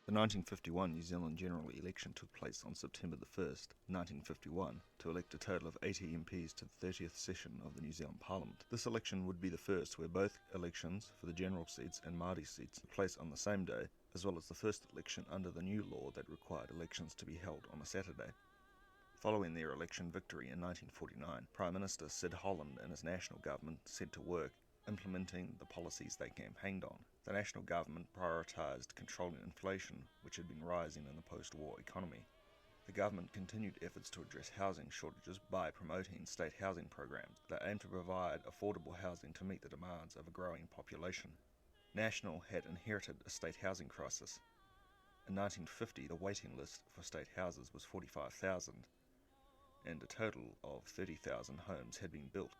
The 1951 New Zealand general election took place on September the 1st, 1951, to elect a total of 80 MPs to the 30th session of the New Zealand Parliament. This election would be the first where both elections for the general seats and Māori seats took place on the same day, as well as the first election under the new law that required elections to be held on a Saturday. Following their election victory in 1949, Prime Minister Sid Holland and his national government set to work implementing the policies they campaigned on. The national government prioritised controlling inflation, which had been rising in the post-war economy. The government continued efforts to address housing shortages by promoting state housing programs that aimed to provide affordable housing to meet the demands of a growing population. National had inherited a state housing crisis. In 1950, the waiting list for state houses was 45,000, and a total of 30,000 homes had been built.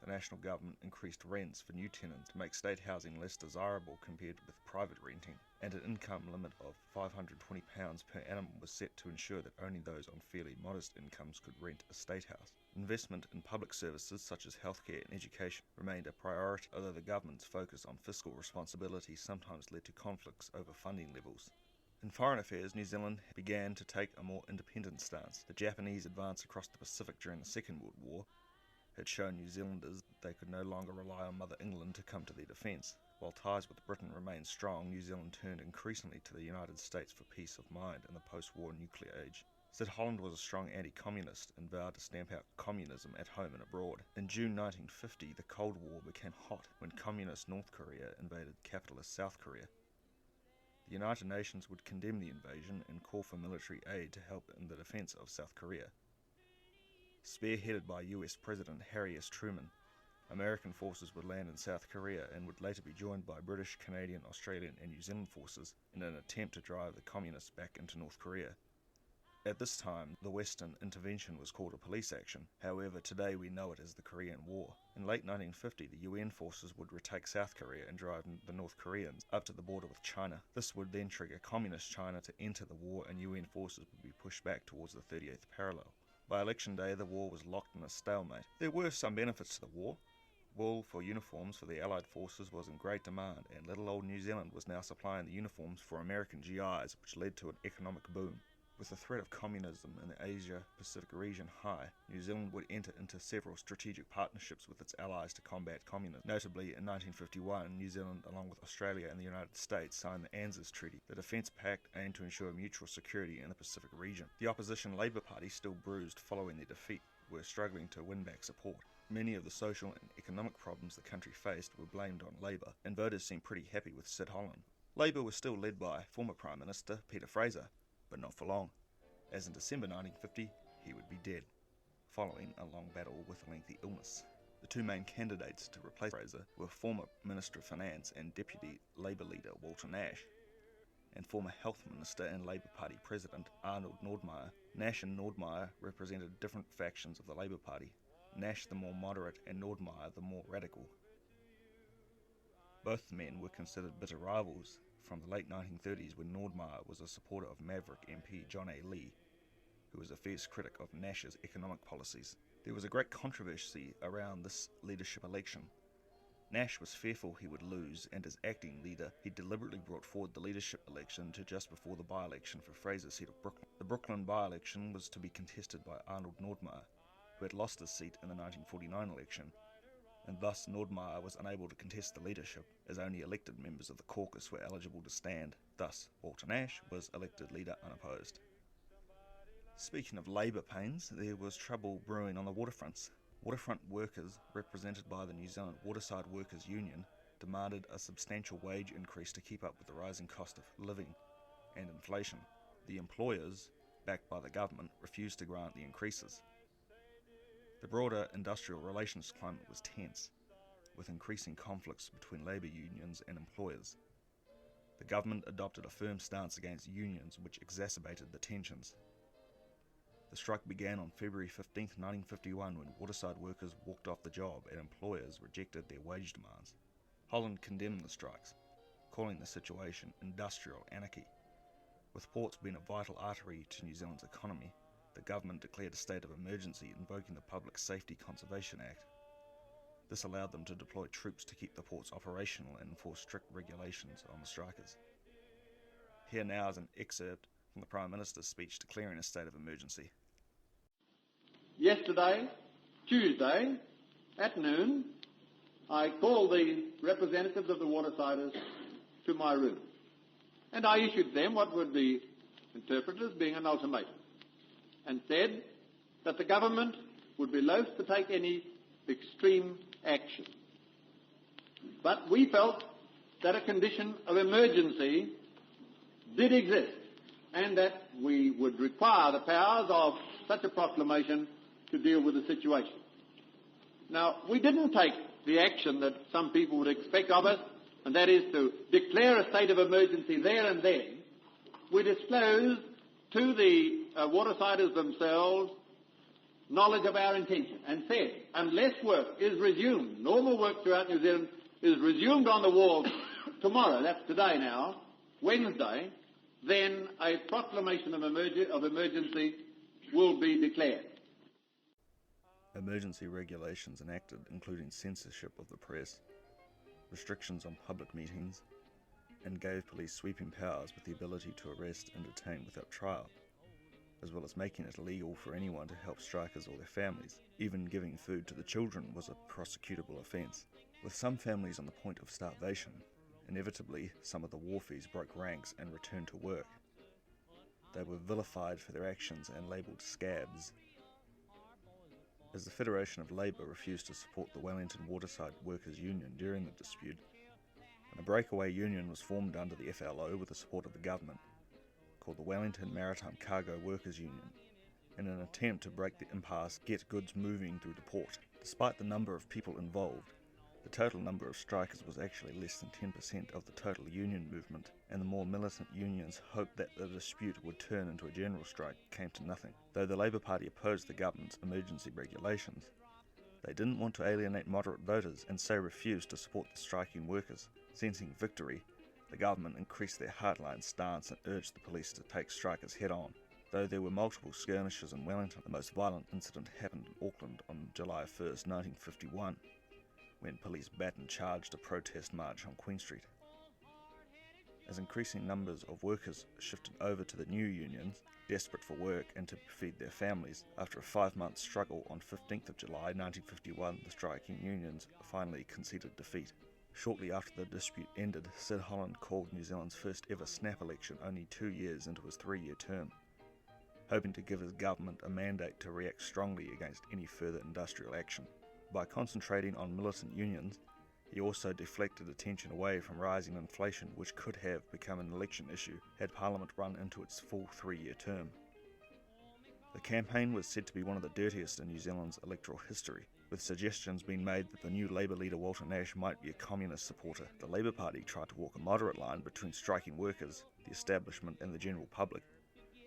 The national government increased rents for new tenants to make state housing less desirable compared with private renting, and an income limit of £520 per annum was set to ensure that only those on fairly modest incomes could rent a state house. Investment in public services such as healthcare and education remained a priority, although the government's focus on fiscal responsibility sometimes led to conflicts over funding levels. In foreign affairs, New Zealand began to take a more independent stance. The Japanese advance across the Pacific during the Second World War had shown New Zealanders they could no longer rely on Mother England to come to their defence. While ties with Britain remained strong, New Zealand turned increasingly to the United States for peace of mind in the post-war nuclear age. Sid Holland was a strong anti-communist and vowed to stamp out communism at home and abroad. In June 1950, the Cold War became hot when communist North Korea invaded capitalist South Korea. The United Nations would condemn the invasion and call for military aid to help in the defence of South Korea. Spearheaded by US President Harry S. Truman, American forces would land in South Korea and would later be joined by British, Canadian, Australian and New Zealand forces in an attempt to drive the communists back into North Korea. At this time, the Western intervention was called a police action. However, today we know it as the Korean War. In late 1950, the UN forces would retake South Korea and drive the North Koreans up to the border with China. This would then trigger Communist China to enter the war, and UN forces would be pushed back towards the 38th parallel. By election day, the war was locked in a stalemate. There were some benefits to the war. Wool for uniforms for the Allied forces was in great demand, and little old New Zealand was now supplying the uniforms for American GIs, which led to an economic boom. With the threat of communism in the Asia-Pacific region high, New Zealand would enter into several strategic partnerships with its allies to combat communism. Notably, in 1951, New Zealand, along with Australia and the United States, signed the ANZUS Treaty. The Defence Pact aimed to ensure mutual security in the Pacific region. The opposition Labour Party, still bruised following their defeat, were struggling to win back support. Many of the social and economic problems the country faced were blamed on Labour, and voters seemed pretty happy with Sid Holland. Labour was still led by former Prime Minister Peter Fraser, but not for long, as in December 1950 he would be dead, following a long battle with a lengthy illness. The two main candidates to replace Fraser were former Minister of Finance and Deputy Labour leader Walter Nash, and former Health Minister and Labour Party President Arnold Nordmeyer. Nash and Nordmeyer represented different factions of the Labour Party, Nash the more moderate and Nordmeyer the more radical. Both men were considered bitter rivals from the late 1930s, when Nordmeyer was a supporter of Maverick MP John A. Lee, who was a fierce critic of Nash's economic policies. There was a great controversy around this leadership election. Nash was fearful he would lose, and as acting leader, he deliberately brought forward the leadership election to just before the by-election for Fraser's seat of Brooklyn. The Brooklyn by-election was to be contested by Arnold Nordmeyer, who had lost his seat in the 1949 election, and thus Nordmeyer was unable to contest the leadership, as only elected members of the caucus were eligible to stand. Thus, Walter Nash was elected leader unopposed. Speaking of labour pains, there was trouble brewing on the waterfronts. Waterfront workers, represented by the New Zealand Waterside Workers Union, demanded a substantial wage increase to keep up with the rising cost of living and inflation. The employers, backed by the government, refused to grant the increases. The broader industrial relations climate was tense, with increasing conflicts between labour unions and employers. The government adopted a firm stance against unions, which exacerbated the tensions. The strike began on February 15, 1951, when waterside workers walked off the job and employers rejected their wage demands. Holland condemned the strikes, calling the situation industrial anarchy. With ports being a vital artery to New Zealand's economy, the government declared a state of emergency, invoking the Public Safety Conservation Act. This allowed them to deploy troops to keep the ports operational and enforce strict regulations on the strikers. Here now is an excerpt from the Prime Minister's speech declaring a state of emergency. Yesterday, Tuesday, at noon, I called the representatives of the Watersiders to my room, and I issued them what would be interpreted as being an ultimatum, and said that the government would be loath to take any extreme action. But we felt that a condition of emergency did exist, and that we would require the powers of such a proclamation to deal with the situation. Now, we didn't take the action that some people would expect of us, and that is to declare a state of emergency there and then. We disclosed to the Watersiders themselves knowledge of our intention and said, unless work is resumed, normal work throughout New Zealand is resumed on the wall tomorrow, that's today now, Wednesday, then a proclamation of emergency will be declared. Emergency regulations enacted, including censorship of the press, restrictions on public meetings, and gave police sweeping powers with the ability to arrest and detain without trial, as well as making it illegal for anyone to help strikers or their families. Even giving food to the children was a prosecutable offence. With some families on the point of starvation, inevitably some of the wharfies broke ranks and returned to work. They were vilified for their actions and labelled scabs. As the Federation of Labour refused to support the Wellington Waterside Workers' Union during the dispute, a breakaway union was formed under the FLO with the support of the government, called the Wellington Maritime Cargo Workers' Union, in an attempt to break the impasse, get goods moving through the port. Despite the number of people involved, the total number of strikers was actually less than 10% of the total union movement, and the more militant unions hoped that the dispute would turn into a general strike came to nothing. Though the Labour Party opposed the government's emergency regulations, they didn't want to alienate moderate voters and so refused to support the striking workers. Sensing victory, the government increased their hardline stance and urged the police to take strikers head-on. Though there were multiple skirmishes in Wellington, the most violent incident happened in Auckland on July 1st, 1951. When police battened charged a protest march on Queen Street. As increasing numbers of workers shifted over to the new unions, desperate for work and to feed their families, after a 5-month struggle on 15th of July 1951, the striking unions finally conceded defeat. Shortly after the dispute ended, Sid Holland called New Zealand's first ever snap election only 2 years into his 3-year term, hoping to give his government a mandate to react strongly against any further industrial action. By concentrating on militant unions, he also deflected attention away from rising inflation, which could have become an election issue had Parliament run into its full 3-year term. The campaign was said to be one of the dirtiest in New Zealand's electoral history, with suggestions being made that the new Labour leader Walter Nash might be a communist supporter. The Labour Party tried to walk a moderate line between striking workers, the establishment and the general public,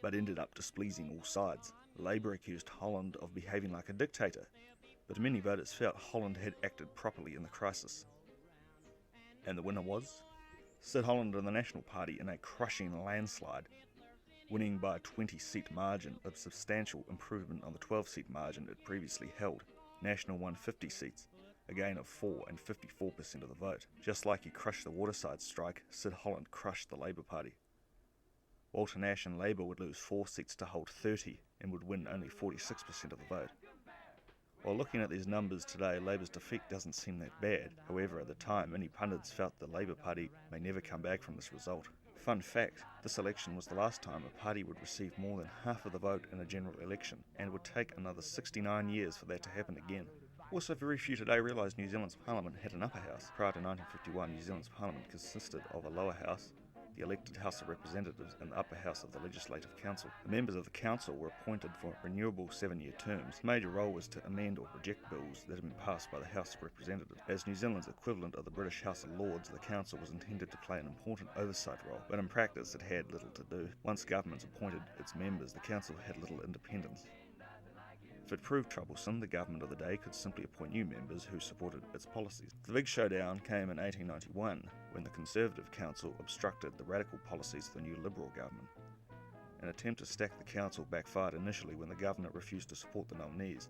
but ended up displeasing all sides. Labour accused Holland of behaving like a dictator, but many voters felt Holland had acted properly in the crisis. And the winner was Sid Holland and the National Party in a crushing landslide, winning by a 20-seat margin, a substantial improvement on the 12-seat margin it previously held. National won 50 seats, a gain of 4 and 54% of the vote. Just like he crushed the Waterside strike, Sid Holland crushed the Labour Party. Walter Nash and Labour would lose 4 seats to hold 30 and would win only 46% of the vote. While looking at these numbers today, Labour's defeat doesn't seem that bad. However, at the time, many pundits felt the Labour Party may never come back from this result. Fun fact, this election was the last time a party would receive more than half of the vote in a general election, and would take another 69 years for that to happen again. Also, very few today realise New Zealand's Parliament had an upper house. Prior to 1951, New Zealand's Parliament consisted of a lower house, the elected House of Representatives, and the upper house of the Legislative Council. The members of the Council were appointed for renewable 7-year terms. The major role was to amend or reject bills that had been passed by the House of Representatives. As New Zealand's equivalent of the British House of Lords, the Council was intended to play an important oversight role, but in practice it had little to do. Once governments appointed its members, the Council had little independence. If it proved troublesome, the government of the day could simply appoint new members who supported its policies. The big showdown came in 1891, when the Conservative Council obstructed the radical policies of the new Liberal government. An attempt to stack the council backfired initially when the governor refused to support the nominees.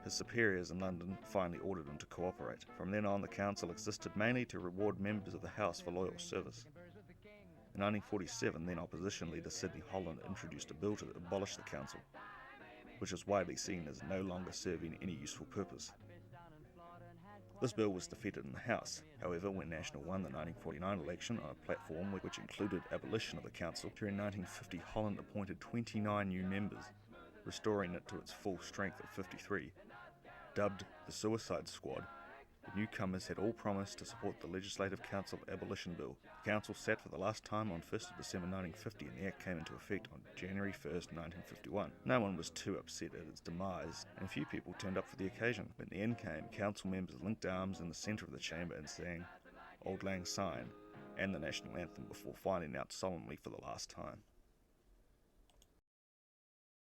His superiors in London finally ordered him to cooperate. From then on, the council existed mainly to reward members of the House for loyal service. In 1947, then opposition leader Sidney Holland introduced a bill to abolish the council, which is widely seen as no longer serving any useful purpose. This bill was defeated in the House. However, when National won the 1949 election on a platform which included abolition of the council, during 1950 Holland appointed 29 new members, restoring it to its full strength of 53. Dubbed the Suicide Squad, the newcomers had all promised to support the Legislative Council Abolition Bill. The council sat for the last time on 1st of December 1950 and the act came into effect on January 1st, 1951. No one was too upset at its demise and few people turned up for the occasion. When the end came, council members linked arms in the centre of the chamber and sang Auld Lang Syne and the national anthem before finding out solemnly for the last time.